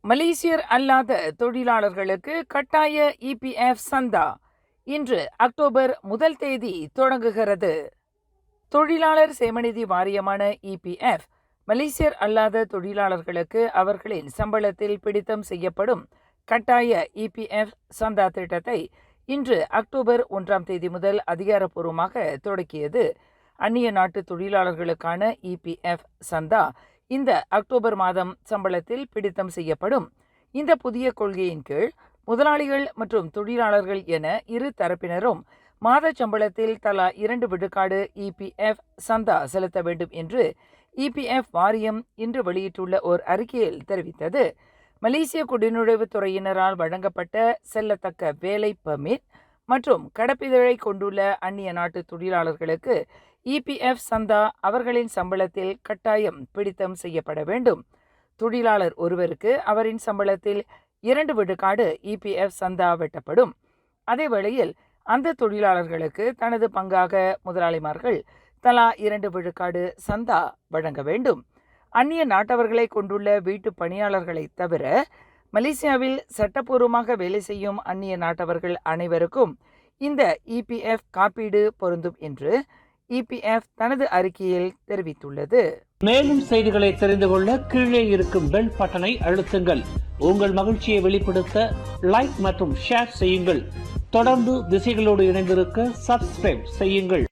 மலேசியர் அல்லாத தொழிலாளர்களுக்கு கட்டாய இபிஎஃப் சந்தா இன்று அக்டோபர் 1 தொடங்குகிறது. தொழிலாளர் சேமநிதி வாரியமான இபிஎஃப் மலேசியர் அல்லாத தொழிலாளர்களுக்கு அவர்களின் சம்பளத்தில் பிடித்தம் செய்யப்படும் கட்டாய இபிஎஃப் சந்தா திட்டத்தை இன்று அக்டோபர் 1 முதல் அதிகாரப்பூர்வமாக தொடக்கியது. அந்நிய நாட்டு தொழிலாளர்களுக்கான இபிஎஃப் சந்தா இந்த அக்டோபர் மாதம் சம்பளத்தில் பிடித்தம் செய்யப்படும். இந்த புதிய கொள்கையின் கீழ் முதலாளிகள் மற்றும் தொழிலாளர்கள் என இரு தரப்பினரும் மாத சம்பளத்தில் தலா 2 விழுக்காடு இபிஎஃப் சந்தா செலுத்த வேண்டும் என்று இபிஎஃப் வாரியம் இன்று வெளியிட்டுள்ள ஓர் அறிக்கையில் தெரிவித்தது. மலேசிய குடிநுழைவுத் துறையினரால் வழங்கப்பட்ட செல்லத்தக்க வேலை பெர்மிட் மற்றும் கடப்பிதழை கொண்டுள்ள அந்நிய நாட்டு தொழிலாளர்களுக்கு இபிஎஃப் சந்தா அவர்களின் சம்பளத்தில் கட்டாயம் பிடித்தம் செய்யப்பட வேண்டும். தொழிலாளர் ஒருவருக்கு அவரின் சம்பளத்தில் 2 விழுக்காடு இபிஎஃப் சந்தா வெட்டப்படும். அதேவேளையில் அந்த தொழிலாளர்களுக்கு தனது பங்காக முதலாளிமார்கள் தலா 2 விழுக்காடு சந்தா வழங்க வேண்டும். அந்நிய நாட்டவர்களை கொண்டுள்ள வீட்டு பணியாளர்களை தவிர மலேசியாவில் சட்டப்பூர்வமாக வேலை செய்யும் அந்நிய நாட்டவர்கள் அனைவருக்கும் இந்த இபிஎஃப் காப்பீடு பொருந்தும் என்று இபிஎஃப் தனது அறிக்கையில் தெரிவித்துள்ளது. மேலும் செய்திகளை தெரிந்து கொள்ள கீழே இருக்கும் பெல் பட்டனை அழுத்துங்கள். உங்கள் மகிழ்ச்சியை வெளிப்படுத்த லைக் மற்றும் ஷேர் செய்யுங்கள். தொடர்ந்து திசைகளோடு இணைந்திருக்க சப்ஸ்கிரைப் செய்யுங்கள்.